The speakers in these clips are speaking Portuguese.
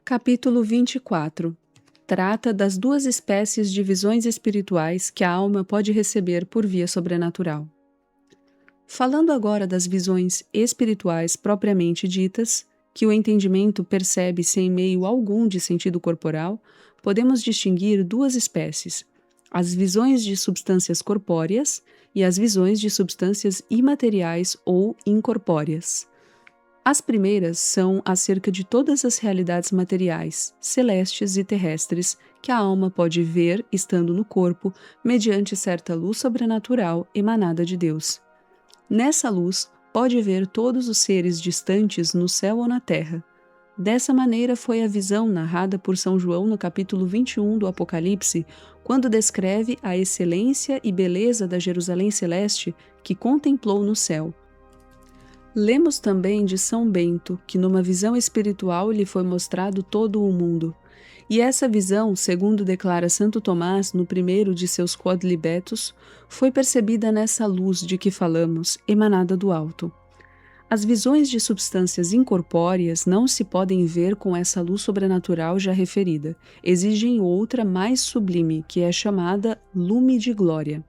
Capítulo 24 trata das duas espécies de visões espirituais que a alma pode receber por via sobrenatural. Falando agora das visões espirituais propriamente ditas, que o entendimento percebe sem meio algum de sentido corporal, podemos distinguir duas espécies: as visões de substâncias corpóreas e as visões de substâncias imateriais ou incorpóreas. As primeiras são acerca de todas as realidades materiais, celestes e terrestres, que a alma pode ver estando no corpo, mediante certa luz sobrenatural emanada de Deus. Nessa luz, pode ver todos os seres distantes no céu ou na terra. Dessa maneira foi a visão narrada por São João no capítulo 21 do Apocalipse, quando descreve a excelência e beleza da Jerusalém celeste que contemplou no céu. Lemos também de São Bento, que numa visão espiritual lhe foi mostrado todo o mundo. E essa visão, segundo declara Santo Tomás no primeiro de seus quodlibetos, foi percebida nessa luz de que falamos, emanada do alto. As visões de substâncias incorpóreas não se podem ver com essa luz sobrenatural já referida, exigem outra mais sublime, que é chamada lume de glória.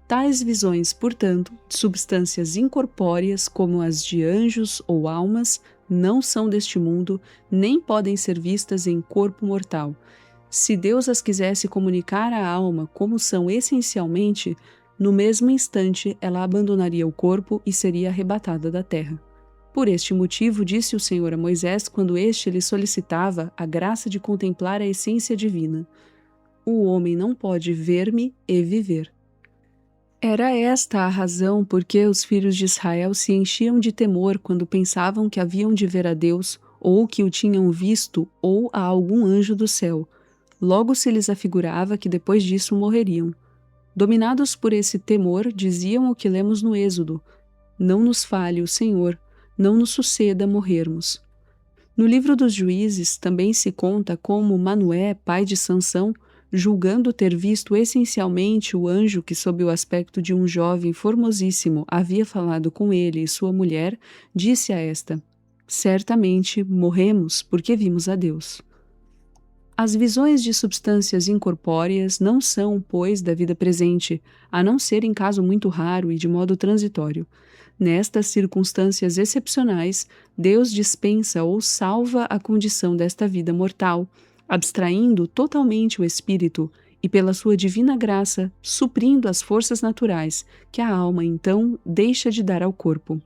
Tais visões, portanto, de substâncias incorpóreas, como as de anjos ou almas, não são deste mundo, nem podem ser vistas em corpo mortal. Se Deus as quisesse comunicar à alma como são essencialmente, no mesmo instante ela abandonaria o corpo e seria arrebatada da terra. Por este motivo, disse o Senhor a Moisés quando este lhe solicitava a graça de contemplar a essência divina: o homem não pode ver-me e viver. Era esta a razão por que os filhos de Israel se enchiam de temor quando pensavam que haviam de ver a Deus, ou que o tinham visto, ou a algum anjo do céu. Logo se lhes afigurava que depois disso morreriam. Dominados por esse temor, diziam o que lemos no Êxodo: não nos falhe o Senhor, não nos suceda morrermos. No livro dos Juízes também se conta como Manoé, pai de Sansão, julgando ter visto essencialmente o anjo que, sob o aspecto de um jovem formosíssimo, havia falado com ele e sua mulher, disse a esta: certamente morremos porque vimos a Deus. As visões de substâncias incorpóreas não são, pois, da vida presente, a não ser em caso muito raro e de modo transitório. Nestas circunstâncias excepcionais, Deus dispensa ou salva a condição desta vida mortal, abstraindo totalmente o espírito e, pela sua divina graça, suprindo as forças naturais, que a alma, então, deixa de dar ao corpo.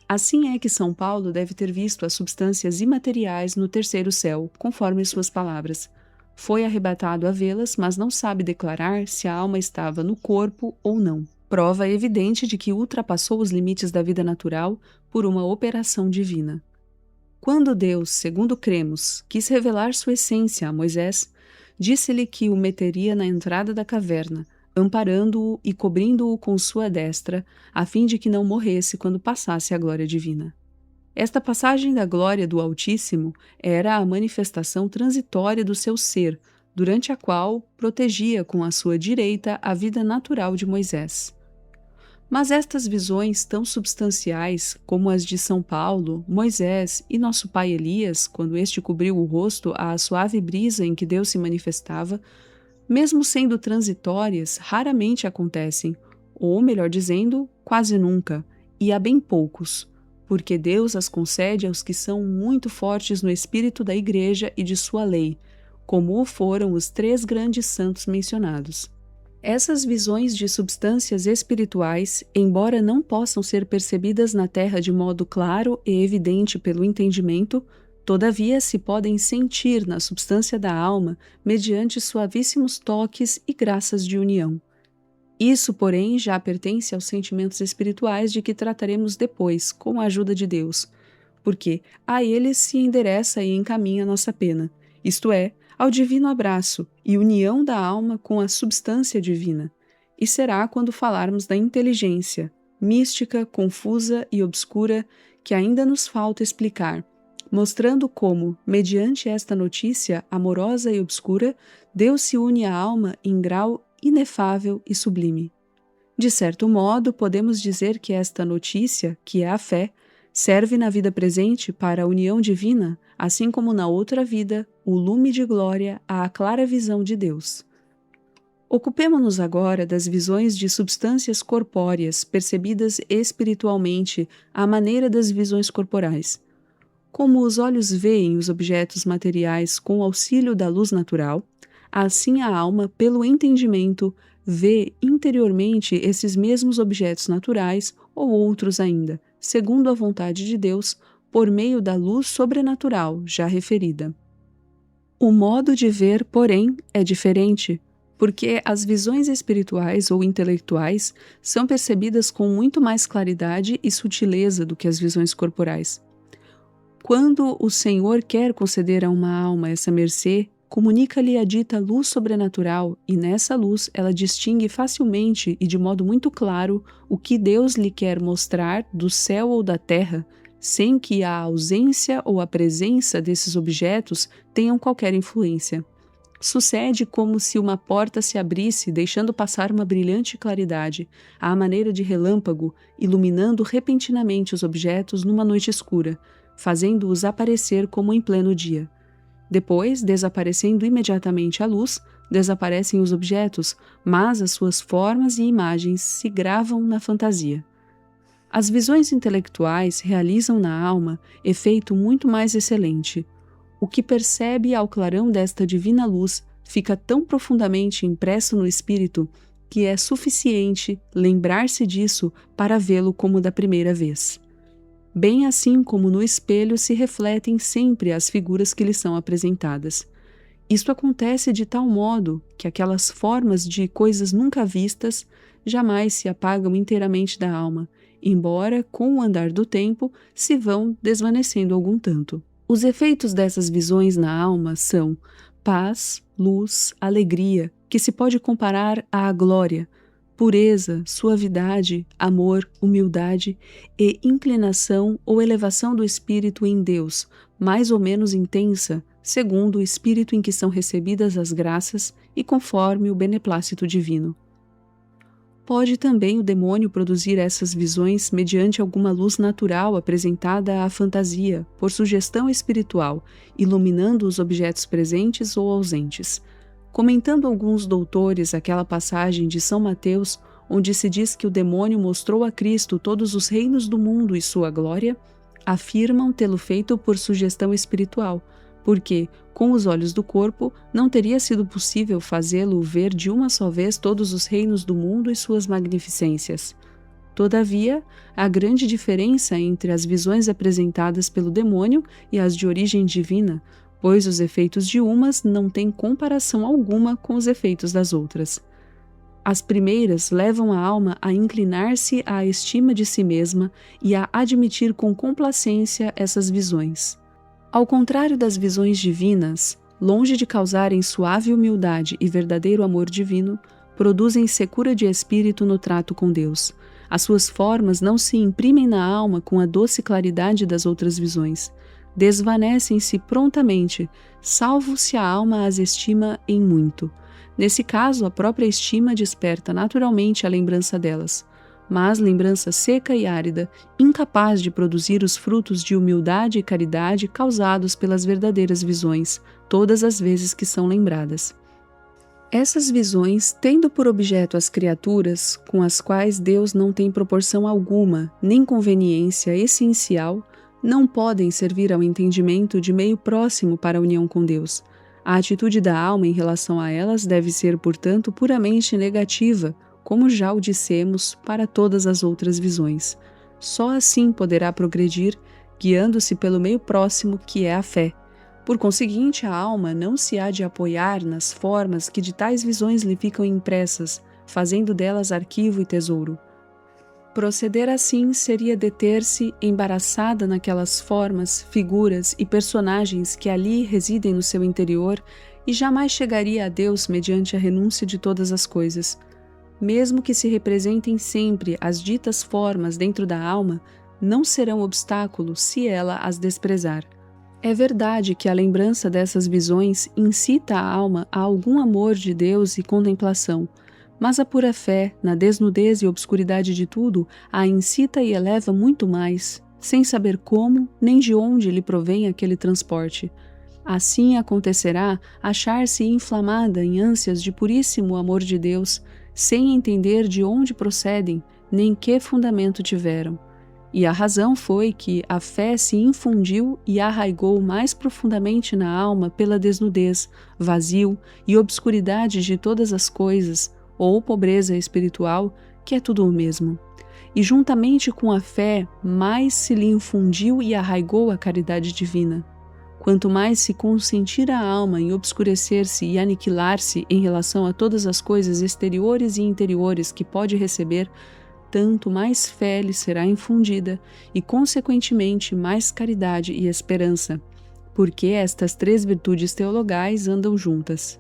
Assim é que São Paulo deve ter visto as substâncias imateriais no terceiro céu, conforme suas palavras. Foi arrebatado a vê-las, mas não sabe declarar se a alma estava no corpo ou não. Prova evidente de que ultrapassou os limites da vida natural por uma operação divina. Quando Deus, segundo cremos, quis revelar sua essência a Moisés, disse-lhe que o meteria na entrada da caverna, amparando-o e cobrindo-o com sua destra, a fim de que não morresse quando passasse a glória divina. Esta passagem da glória do Altíssimo era a manifestação transitória do seu ser, durante a qual protegia com a sua direita a vida natural de Moisés. Mas estas visões tão substanciais como as de São Paulo, Moisés e nosso pai Elias, quando este cobriu o rosto à suave brisa em que Deus se manifestava, mesmo sendo transitórias, raramente acontecem, ou, melhor dizendo, quase nunca, e a bem poucos, porque Deus as concede aos que são muito fortes no espírito da Igreja e de sua lei, como o foram os 3 grandes santos mencionados. Essas visões de substâncias espirituais, embora não possam ser percebidas na terra de modo claro e evidente pelo entendimento, todavia se podem sentir na substância da alma mediante suavíssimos toques e graças de união. Isso, porém, já pertence aos sentimentos espirituais de que trataremos depois, com a ajuda de Deus, porque a eles se endereça e encaminha nossa pena, isto é, ao divino abraço e união da alma com a substância divina, e será quando falarmos da inteligência, mística, confusa e obscura, que ainda nos falta explicar, mostrando como, mediante esta notícia amorosa e obscura, Deus se une à alma em grau inefável e sublime. De certo modo, podemos dizer que esta notícia, que é a fé, Serve na vida presente para a união divina, assim como na outra vida, o lume de glória à clara visão de Deus. Ocupemo-nos agora das visões de substâncias corpóreas percebidas espiritualmente à maneira das visões corporais. Como os olhos veem os objetos materiais com o auxílio da luz natural, assim a alma, pelo entendimento, vê interiormente esses mesmos objetos naturais ou outros ainda, segundo a vontade de Deus, por meio da luz sobrenatural já referida. O modo de ver, porém, é diferente, porque as visões espirituais ou intelectuais são percebidas com muito mais claridade e sutileza do que as visões corporais. Quando o Senhor quer conceder a uma alma essa mercê, comunica-lhe a dita luz sobrenatural, e nessa luz ela distingue facilmente e de modo muito claro o que Deus lhe quer mostrar do céu ou da terra, sem que a ausência ou a presença desses objetos tenham qualquer influência. Sucede como se uma porta se abrisse, deixando passar uma brilhante claridade, à maneira de relâmpago, iluminando repentinamente os objetos numa noite escura, fazendo-os aparecer como em pleno dia. Depois, desaparecendo imediatamente a luz, desaparecem os objetos, mas as suas formas e imagens se gravam na fantasia. As visões intelectuais realizam na alma efeito muito mais excelente. O que percebe ao clarão desta divina luz fica tão profundamente impresso no espírito que é suficiente lembrar-se disso para vê-lo como da primeira vez. Bem assim como no espelho se refletem sempre as figuras que lhe são apresentadas. Isto acontece de tal modo que aquelas formas de coisas nunca vistas jamais se apagam inteiramente da alma, embora, com o andar do tempo, se vão desvanecendo algum tanto. Os efeitos dessas visões na alma são paz, luz, alegria, que se pode comparar à glória, pureza, suavidade, amor, humildade e inclinação ou elevação do espírito em Deus, mais ou menos intensa, segundo o espírito em que são recebidas as graças e conforme o beneplácito divino. Pode também o demônio produzir essas visões mediante alguma luz natural apresentada à fantasia, por sugestão espiritual, iluminando os objetos presentes ou ausentes. Comentando alguns doutores aquela passagem de São Mateus, onde se diz que o demônio mostrou a Cristo todos os reinos do mundo e sua glória, afirmam tê-lo feito por sugestão espiritual, porque, com os olhos do corpo, não teria sido possível fazê-lo ver de uma só vez todos os reinos do mundo e suas magnificências. Todavia, há grande diferença entre as visões apresentadas pelo demônio e as de origem divina, pois os efeitos de umas não têm comparação alguma com os efeitos das outras. As primeiras levam a alma a inclinar-se à estima de si mesma e a admitir com complacência essas visões. Ao contrário das visões divinas, longe de causarem suave humildade e verdadeiro amor divino, produzem secura de espírito no trato com Deus. As suas formas não se imprimem na alma com a doce claridade das outras visões. Desvanecem-se prontamente, salvo se a alma as estima em muito. Nesse caso, a própria estima desperta naturalmente a lembrança delas, mas lembrança seca e árida, incapaz de produzir os frutos de humildade e caridade causados pelas verdadeiras visões, todas as vezes que são lembradas. Essas visões, tendo por objeto as criaturas, com as quais Deus não tem proporção alguma, nem conveniência essencial, não podem servir ao entendimento de meio próximo para a união com Deus. A atitude da alma em relação a elas deve ser, portanto, puramente negativa, como já o dissemos para todas as outras visões. Só assim poderá progredir, guiando-se pelo meio próximo, que é a fé. Por conseguinte, a alma não se há de apoiar nas formas que de tais visões lhe ficam impressas, fazendo delas arquivo e tesouro. Proceder assim seria deter-se embaraçada naquelas formas, figuras e personagens que ali residem no seu interior e jamais chegaria a Deus mediante a renúncia de todas as coisas. Mesmo que se representem sempre as ditas formas dentro da alma, não serão obstáculo se ela as desprezar. É verdade que a lembrança dessas visões incita a alma a algum amor de Deus e contemplação, mas a pura fé, na desnudez e obscuridade de tudo, a incita e eleva muito mais, sem saber como nem de onde lhe provém aquele transporte. Assim acontecerá achar-se inflamada em ânsias de puríssimo amor de Deus, sem entender de onde procedem, nem que fundamento tiveram. E a razão foi que a fé se infundiu e arraigou mais profundamente na alma pela desnudez, vazio e obscuridade de todas as coisas, ou pobreza espiritual, que é tudo o mesmo. E juntamente com a fé, mais se lhe infundiu e arraigou a caridade divina. Quanto mais se consentir a alma em obscurecer-se e aniquilar-se em relação a todas as coisas exteriores e interiores que pode receber, tanto mais fé lhe será infundida e, consequentemente, mais caridade e esperança, porque estas três virtudes teologais andam juntas.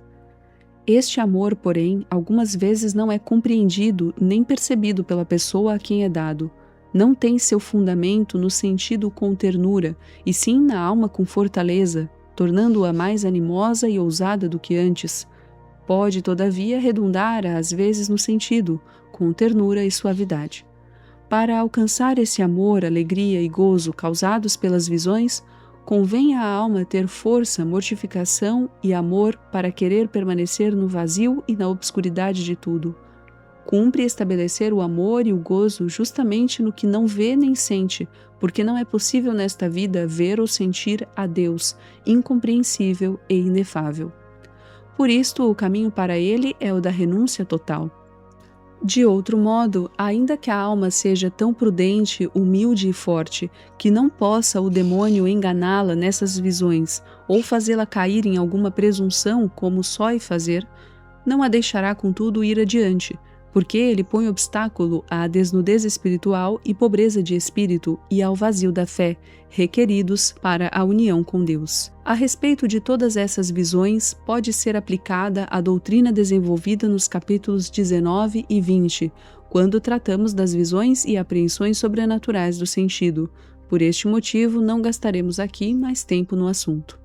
Este amor, porém, algumas vezes não é compreendido nem percebido pela pessoa a quem é dado. Não tem seu fundamento no sentido com ternura, e sim na alma com fortaleza, tornando-a mais animosa e ousada do que antes. Pode, todavia, redundar às vezes no sentido, com ternura e suavidade. Para alcançar esse amor, alegria e gozo causados pelas visões, convém à alma ter força, mortificação e amor para querer permanecer no vazio e na obscuridade de tudo. Cumpre estabelecer o amor e o gozo justamente no que não vê nem sente, porque não é possível nesta vida ver ou sentir a Deus, incompreensível e inefável. Por isto, o caminho para ele é o da renúncia total. De outro modo, ainda que a alma seja tão prudente, humilde e forte, que não possa o demônio enganá-la nessas visões ou fazê-la cair em alguma presunção como sói fazer, não a deixará contudo ir adiante, porque ele põe obstáculo à desnudez espiritual e pobreza de espírito e ao vazio da fé, requeridos para a união com Deus. A respeito de todas essas visões, pode ser aplicada a doutrina desenvolvida nos capítulos 19 e 20, quando tratamos das visões e apreensões sobrenaturais do sentido. Por este motivo, não gastaremos aqui mais tempo no assunto.